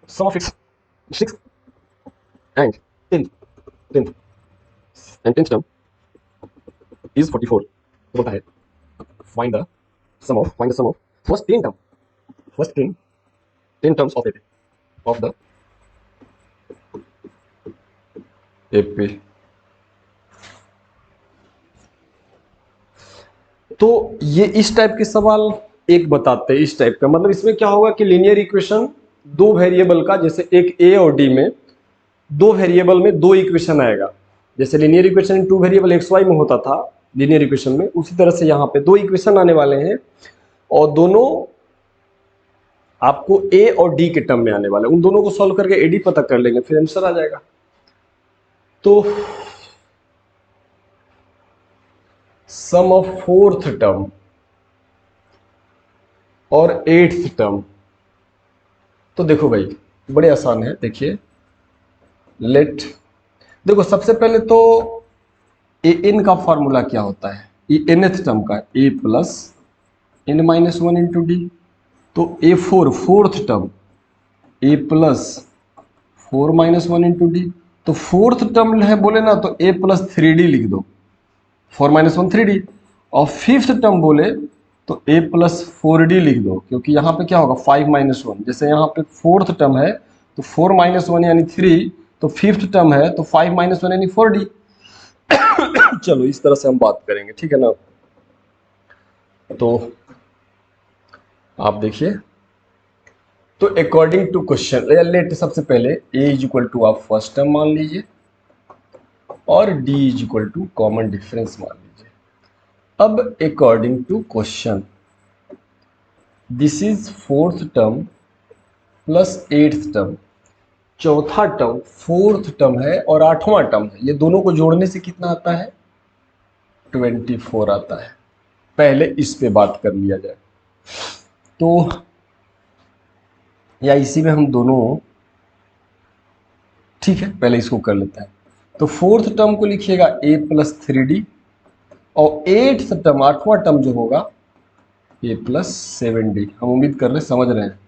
sum of its 6th and 10th and 10th term is 44। तो बोलता है find the sum of first 10 terms of AP of the AP। तो ये इस type के सवाल एक बताते हैं, इस टाइप का मतलब इसमें क्या होगा कि लीनियर इक्वेशन दो वेरिएबल का, जैसे एक ए और डी में दो वेरिएबल में दो इक्वेशन आएगा, जैसे linear equation two variable x y में होता था लीनियर इक्वेशन में, उसी तरह से यहाँ पे दो इक्वेशन आने वाले हैं और दोनों आपको ए और डी के टर्म में आने वाले हैं। उन दोनों को सॉल्व करके एडी पता कर लेंगे, फिर आंसर आ जाएगा। तो सम ऑफ फोर्थ टर्म और एट्थ टर्म, तो देखो भाई बड़े आसान है। देखिए लेट, देखो सबसे पहले तो ए एन का फॉर्मूला क्या होता है, ए एनथ टर्म का A plus N minus one into D. तो A four fourth term A plus four minus one into D. तो फोर्थ टर्म है बोले ना तो ए प्लस थ्री डी लिख दो, four minus one three D. और फिफ्थ टर्म बोले तो ए प्लस फोर डी लिख दो, क्योंकि यहाँ पे क्या होगा फाइव माइनस वन, जैसे यहाँ पे फोर्थ टर्म है तो फोर माइनस वन यानी थ्री, तो फिफ्थ टर्म है तो फाइव माइनस वन यानी फोर डी। चलो इस तरह से हम बात करेंगे, ठीक है ना। तो आप देखिए, तो अकॉर्डिंग टू क्वेश्चन लेट सबसे पहले ए इज इक्वल टू आप फर्स्ट टर्म मान लीजिए और d is equal to common difference मान लीजिए। अब according to question this is fourth term plus eighth term, चौथा टर्म फोर्थ टर्म है और आठवां टर्म है, ये दोनों को जोड़ने से कितना आता है 24 आता है। पहले इस पे बात कर लिया जाए तो, या इसी में हम दोनों, ठीक है पहले इसको कर लेते हैं। तो फोर्थ टर्म को लिखिएगा ए प्लस थ्री डी और एट्थ टर्म आठवां टर्म जो होगा ए प्लस सेवन डी। हम उम्मीद कर रहे समझ रहे हैं,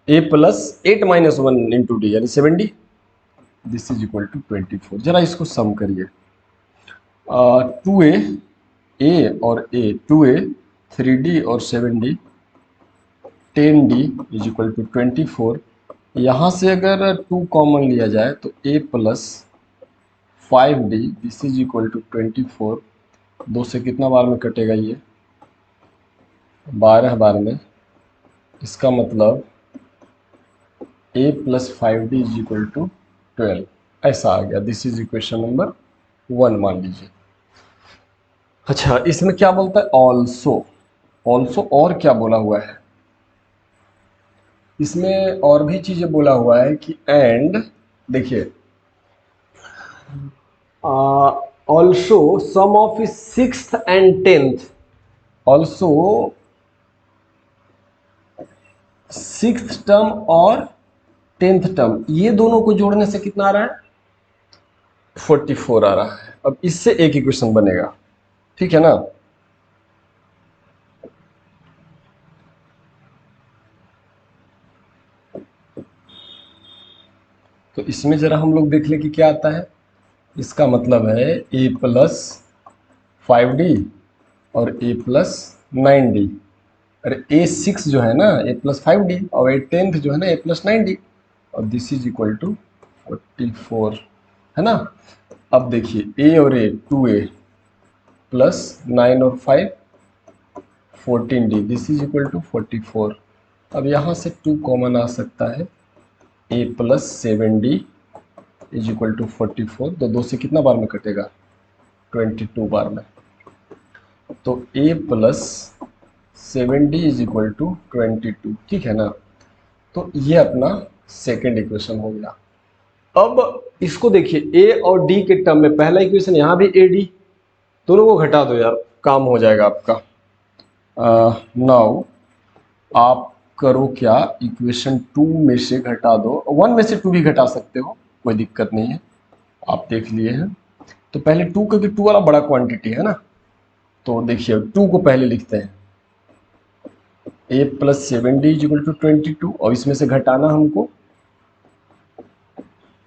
A plus eight minus one into D यानी seven D, this is equal to 24। जरा इसको सम करिए, टू ए और A, two A three D और seven D, 10d is equal to 24। यहाँ से अगर 2 कॉमन लिया जाए तो a plus 5d this is equal to 24। दो से कितना बार में कटेगा ये 12 बार में, इसका मतलब a plus 5d is equal to 12 ऐसा आ गया। दिस इज इक्वेशन नंबर 1 मान लीजिए। अच्छा इसमें क्या बोलता है ऑल्सो, ऑल्सो और क्या बोला हुआ है इसमें, और भी चीजें बोला हुआ है कि एंड, देखिए also sum of sixth and tenth, also sixth term और टेंथ टर्म, ये दोनों को जोड़ने से कितना आ रहा है 44 आ रहा है। अब इससे एक इक्वेशन बनेगा, ठीक है ना। तो इसमें जरा हम लोग देख ले कि क्या आता है। इसका मतलब है ए प्लस 5d और ए प्लस 9d, अरे ए 6 जो है ना ए प्लस 5d और ए 10th जो है ना ए प्लस 9d, और दिस इज इक्वल टू 44 है ना। अब देखिए ए और ए 2a प्लस 9 और 5 14d this is equal to 44। अब यहाँ से 2 कॉमन आ सकता है, A plus 7d is equal to 44। तो 2 से कितना बार में कटेगा 22 बार में। तो a plus 7d is equal to 22, ठीक है ना। तो ये अपना सेकेंड इक्वेशन हो गया। अब इसको देखिए a और d के टर्म में, पहला इक्वेशन यहाँ भी ad, दोनों को घटा दो यार काम हो जाएगा आपका। नाउ आप करो क्या, इक्वेशन 2 में से घटा दो, 1 में से 2 भी घटा सकते हो कोई दिक्कत नहीं है, आप देख लिए हैं। तो पहले 2, क्योंकि 2 वाला बड़ा क्वांटिटी है ना, तो देखिए 2 को पहले लिखते हैं a plus 7d is equal to 22 और इसमें से घटाना हमको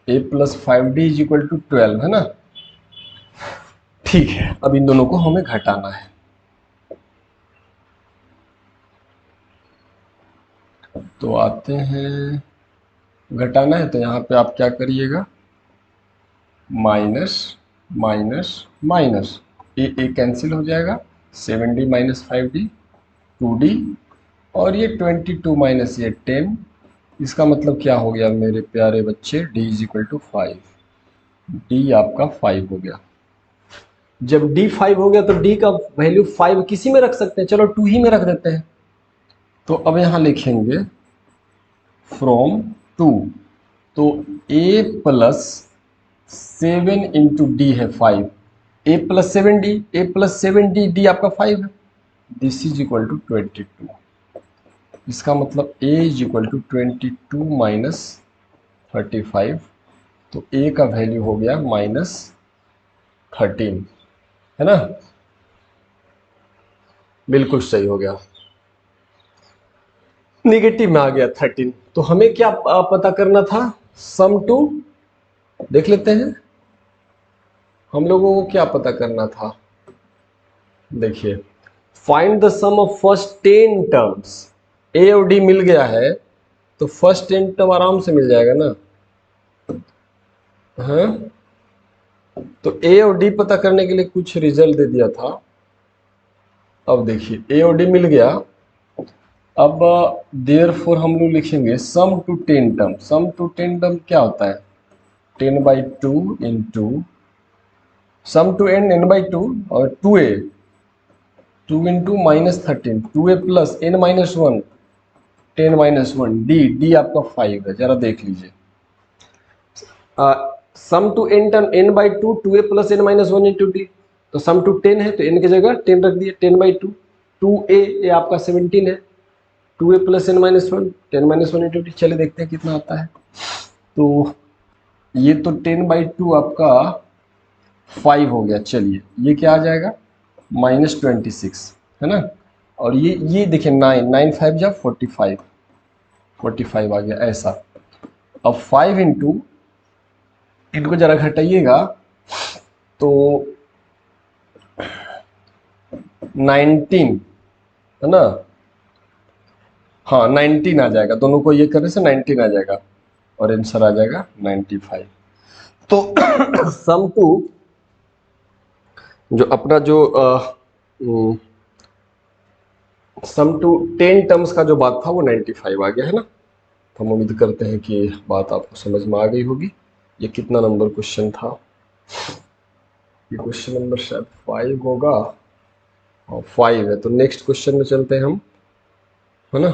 a plus 5d is equal to 12 है ना, ठीक है। अब इन दोनों को हमें घटाना है। तो आते हैं, घटाना है तो यहाँ पे आप क्या करिएगा माइनस माइनस माइनस, ए कैंसिल हो जाएगा, 7d माइनस 5d 2d और ये 22 माइनस ये 10 इसका मतलब क्या हो गया मेरे प्यारे बच्चे, d is equal to 5, d आपका 5 हो गया। जब d 5 हो गया तो d का वैल्यू 5 किसी में रख सकते हैं, चलो 2 ही में रख देते हैं। तो अब यहां लिखेंगे फ्रॉम 2, तो a प्लस 7 इंटू डी है 5, a plus 7d, a plus 7d, d आपका 5 है, दिस इज इक्वल टू 22। इसका मतलब a is equal to 22 minus 35, तो a का वैल्यू हो गया -13, है ना, बिल्कुल सही हो गया, निगेटिव में आ गया 13। तो हमें क्या पता करना था, सम टू, देख लेते हैं हम लोगों को क्या पता करना था। देखिए, find the sum of first 10 terms, A और डी मिल गया है तो फर्स्ट 10 टर्म आराम से मिल जाएगा ना, हाँ। तो ए और डी पता करने के लिए कुछ रिजल्ट दे दिया था। अब देखिए ए और डी मिल गया, अब देयरफॉर हम लोग लिखेंगे sum to 10 term. Sum to 10 term क्या होता है, 10/2 इंटू सम टू n/2 और 2a, 2 into -13, 2a plus n-1, 10-1, D आपका 5 है, जरा देख लीजिए। Sum to n term n/2, 2a plus n-1 into D, तो सम टू 10 है तो n की जगह 10 रख दिए, 10/2, 2a ये आपका 17 है, 2a plus n-1, 10-1 into D, चलिए देखते हैं कितना आता है। तो ये तो 10/2 आपका 5 हो गया, चलिए ये क्या आ जाएगा -26, है ना, और ये देखिए 9 जा 45, 45 आ गया ऐसा। अब 5 इंटू, इनको जरा घटाइएगा तो 19, है ना, हाँ 19 आ जाएगा, दोनों को ये करने से 19 आ जाएगा और आंसर आ जाएगा 95। तो सम टू जो अपना जो सम टू 10 टर्म्स का जो बात था वो 95 आ गया, है ना। तो हम उम्मीद करते हैं कि बात आपको समझ में आ गई होगी। ये कितना नंबर क्वेश्चन था, ये क्वेश्चन नंबर शायद 5 होगा, और 5 है, तो नेक्स्ट क्वेश्चन में चलते हैं हम, है ना,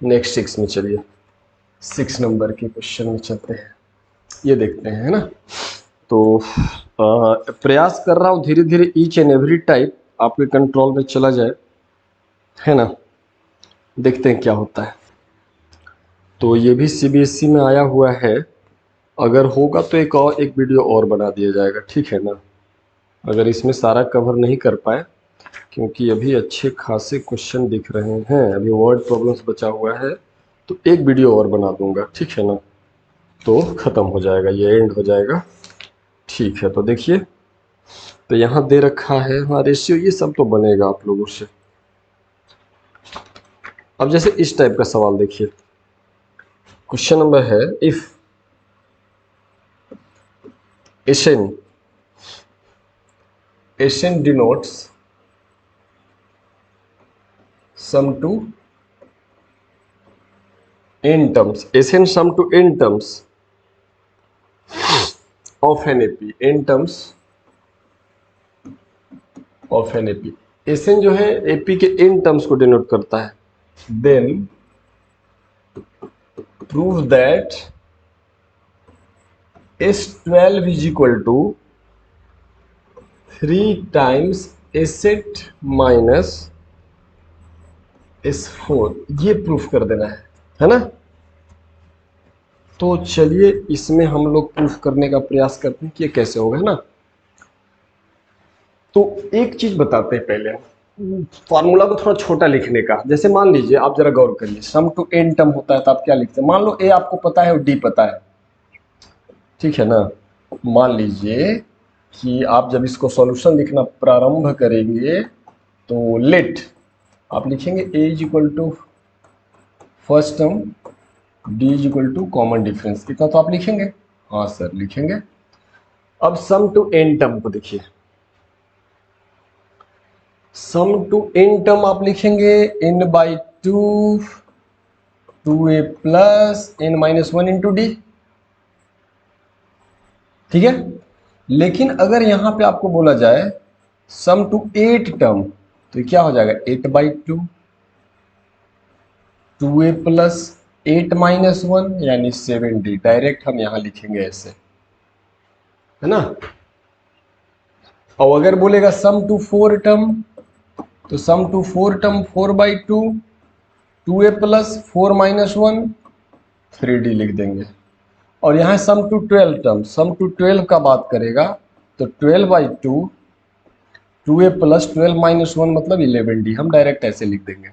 नेक्स्ट 6 में चलिए, 6 नंबर के क्वेश्चन में चलते हैं, ये देखते हैं, है ना। तो प्रयास कर रहा हूँ धीरे धीरे ईच एंड एवरी टाइप आपके कंट्रोल में चला जाए, है ना, देखते हैं क्या होता है। तो ये भी सीबीएसई में आया हुआ है, अगर होगा तो एक वीडियो और बना दिया जाएगा, ठीक है ना। अगर इसमें सारा कवर नहीं कर पाए, क्योंकि अभी अच्छे खासे क्वेश्चन दिख रहे हैं, अभी वर्ड प्रॉब्लम्स बचा हुआ है, तो एक वीडियो और बना दूंगा, ठीक है ना, तो ख़त्म हो जाएगा, ये एंड हो जाएगा, ठीक है। तो देखिए, तो यहाँ दे रखा है, हाँ रेशियो ये सब तो बनेगा आप लोगों से। अब जैसे इस टाइप का सवाल देखिए, क्वेश्चन नंबर है, if Sn denotes sum to n terms, Sn sum to n terms of an AP, n terms of an AP, Sn जो है AP के n terms को डिनोट करता है, then prove that S12 is equal to 3 times S8 minus S4, ये proof कर देना है ना। तो चलिए इसमें हम लोग प्रूफ करने का प्रयास करते हैं कि ये कैसे होगा, है ना। तो एक चीज बताते हैं पहले, फॉर्मूला को थोड़ा छोटा लिखने का। जैसे मान लीजिए, आप जरा गौर करिए, सम टू n टर्म होता है तो आप क्या लिखते हैं, मान लो a आपको पता है और d पता है, ठीक है ना। मान लीजिए कि आप जब इसको सॉल्यूशन लिखना प्रारंभ करेंगे तो लेट आप लिखेंगे a is equal to first term, d is equal to common difference, इतना तो आप लिखेंगे, हाँ सर लिखेंगे। अब सम टू n टर्म को देखिए, सम टू n टर्म आप लिखेंगे n/2 2a plus n minus 1 into D. ठीक है, लेकिन अगर यहां पे आपको बोला जाए सम टू 8 टर्म, तो क्या हो जाएगा 8/2 2a प्लस 8 माइनस 1 यानी 7d। डायरेक्ट हम यहां लिखेंगे ऐसे, है ना। और अगर बोलेगा सम टू 4 टर्म, तो sum to 4 term 4/2 2a plus 4 minus 1 3d लिख देंगे। और यहाँ sum to 12 term, sum to 12 का बात करेगा तो 12/2 2a प्लस 12 माइनस 1 मतलब 11d। हम डायरेक्ट ऐसे लिख देंगे।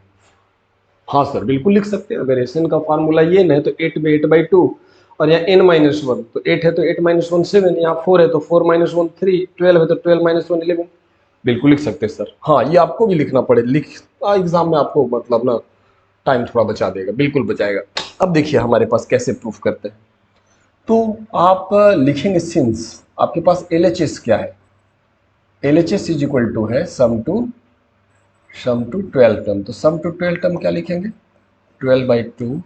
हाँ सर बिल्कुल लिख सकते हैं। अगर एसएन का फार्मूला ये है तो 8 में 8/2 और यहाँ n माइनस 1, तो 8 है तो 8 माइनस 1 7, यहाँ 4 है तो 4 माइनस 1 3, 12 है तो 12 माइनस 1 11। बिल्कुल लिख सकते हैं सर। हाँ ये आपको भी लिखना पड़े, एग्जाम में आपको मतलब ना टाइम थोड़ा बचा देगा, बिल्कुल बचाएगा। अब देखिए हमारे पास कैसे प्रूफ करते हैं। तो आप लिखेंगे सिंस आपके पास LHS क्या है, LHS इज इक्वल टू है सम टू 12 टर्म। तो सम टू 12 टर्म क्या लिखेंगे 12/2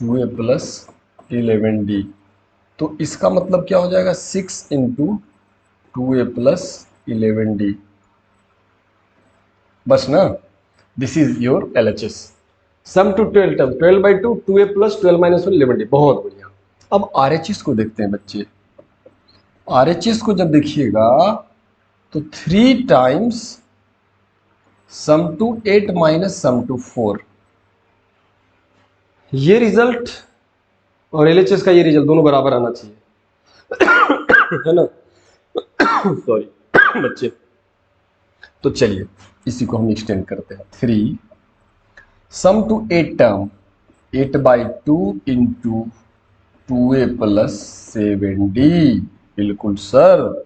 2a प्लस 11d। तो इसका मतलब क्या हो जाएगा 6 इंटू 2a प्लस 11d, बस ना। This is your LHS sum to 12 term 12/2 2a plus 12 minus 1 11d। बहुत बढ़िया। अब RHS को देखते हैं बच्चे। RHS को जब देखिएगा तो 3 times sum to 8 minus sum to 4, ये रिजल्ट और LHS का ये रिजल्ट दोनों बराबर आना चाहिए है ना। सॉरी बच्चे। तो चलिए इसी को हम एक्सटेंड करते हैं। 3 sum to 8 term 8/2 into 2a plus 7d। बिल्कुल सर,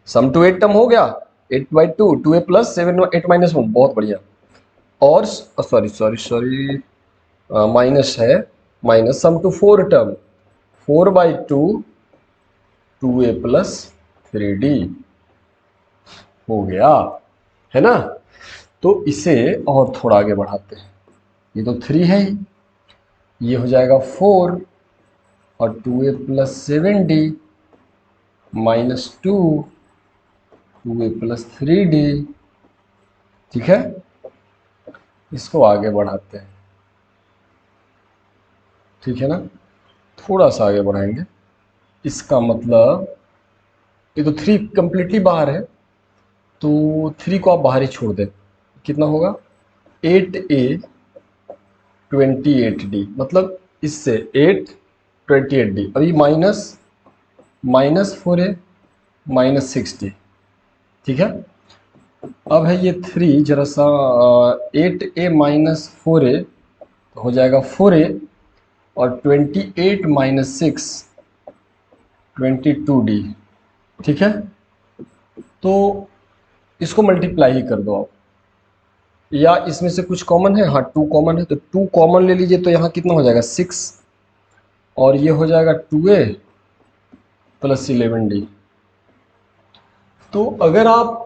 सम टू 8 टर्म हो गया 8/2 2a प्लस 7 8 माइनस 1। बहुत बढ़िया। और सॉरी सॉरी सॉरी माइनस है, minus sum to 4 term 4/2 2a plus 3d हो गया, है ना। तो इसे और थोड़ा आगे बढ़ाते हैं। ये तो 3 है ही, ये हो जाएगा 4 और 2a plus 7d minus 2a plus 3d। ठीक है, इसको आगे बढ़ाते हैं। ठीक है ना, थोड़ा सा आगे बढ़ाएंगे। इसका मतलब ये तो 3 कंप्लीटली बाहर है, तो 3 को आप बाहर ही छोड़ दें। कितना होगा 8a 28d, मतलब इससे 8 28d। अभी माइनस 4a माइनस 6d। ठीक है, अब है ये 3 जरा सा 8a माइनस 4a तो हो जाएगा 4a और 28 माइनस 6 22d। ठीक है, तो इसको मल्टीप्लाई ही कर दो आप, या इसमें से कुछ कॉमन है। हाँ 2 कॉमन है, तो 2 कॉमन ले लीजिए। तो यहाँ कितना हो जाएगा 6 और ये हो जाएगा 2a प्लस 11d। तो अगर आप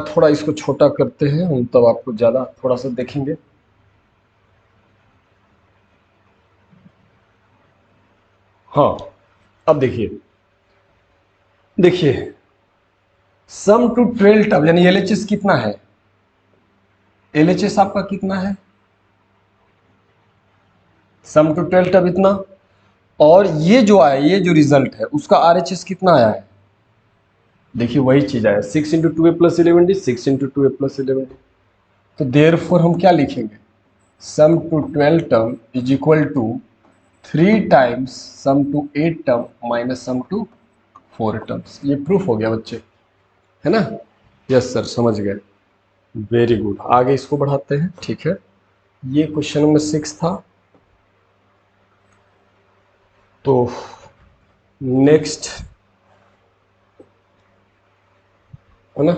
थोड़ा इसको छोटा करते हैं हम, तब आपको ज़्यादा थोड़ा सा देखेंगे। हाँ अब देखिए, देखिए सम टू 12 टर्म यानी LHS कितना है, LHS आपका कितना है सम टू 12 टर्म इतना। और ये जो आया, ये जो रिजल्ट है उसका RHS कितना आया है, देखिए वही चीज आया 6 into 2a plus 11d 6 into 2a plus 11d। तो देयरफॉर हम क्या लिखेंगे sum to 12 term is equal to 3 times sum to 8 term minus sum to 4 terms. ये प्रूफ हो गया बच्चे, है ना। यस सर समझ गए, वेरी गुड। आगे इसको बढ़ाते हैं। ठीक है, ये क्वेश्चन नंबर 6 था। तो नेक्स्ट है ना,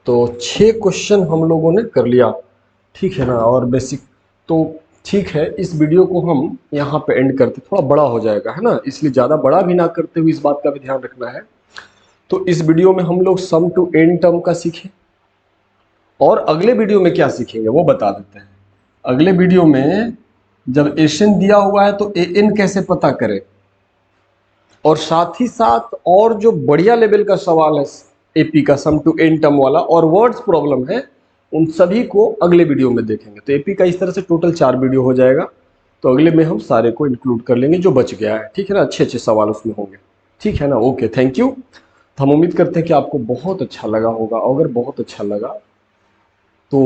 तो 6 क्वेश्चन हम लोगों ने कर लिया। ठीक है ना, और बेसिक तो ठीक है। इस वीडियो को हम यहाँ पे एंड करते, थोड़ा बड़ा हो जाएगा है ना, इसलिए ज़्यादा बड़ा भी ना करते हुए इस बात का भी ध्यान रखना है। तो इस वीडियो में हम लोग सम टू एन टर्म का सीखें, और अगले वीडियो में क्या सीखेंगे वो बता देते हैं। अगले वीडियो में जब एशन दिया हुआ है तो एन कैसे पता करें, और साथ ही साथ और जो बढ़िया लेवल का सवाल है एपी का सम टू एन टर्म वाला और वर्ड्स प्रॉब्लम है, उन सभी को अगले वीडियो में देखेंगे। तो एपी का इस तरह से टोटल 4 वीडियो हो जाएगा। तो अगले में हम सारे को इंक्लूड कर लेंगे जो बच गया है, ठीक है ना। अच्छे अच्छे सवाल उसमें होंगे, ठीक है ना। Okay, thank you. तो हम उम्मीद करते हैं कि आपको बहुत अच्छा लगा होगा। अगर बहुत अच्छा लगा तो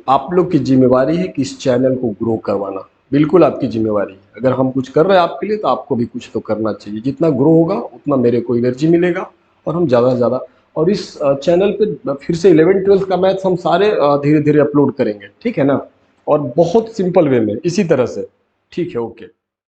आप लोग की जिम्मेवारी है कि इस चैनल को ग्रो करवाना, बिल्कुल आपकी जिम्मेवारी है। अगर हम कुछ कर रहे हैं आपके लिए तो आपको भी कुछ तो करना चाहिए। जितना ग्रो होगा उतना मेरे को एनर्जी मिलेगा और हम ज़्यादा से ज़्यादा, और इस चैनल पे फिर से 11th-12th का मैथ्स हम सारे धीरे धीरे अपलोड करेंगे, ठीक है ना। और बहुत सिंपल वे में इसी तरह से, ठीक है। ओके।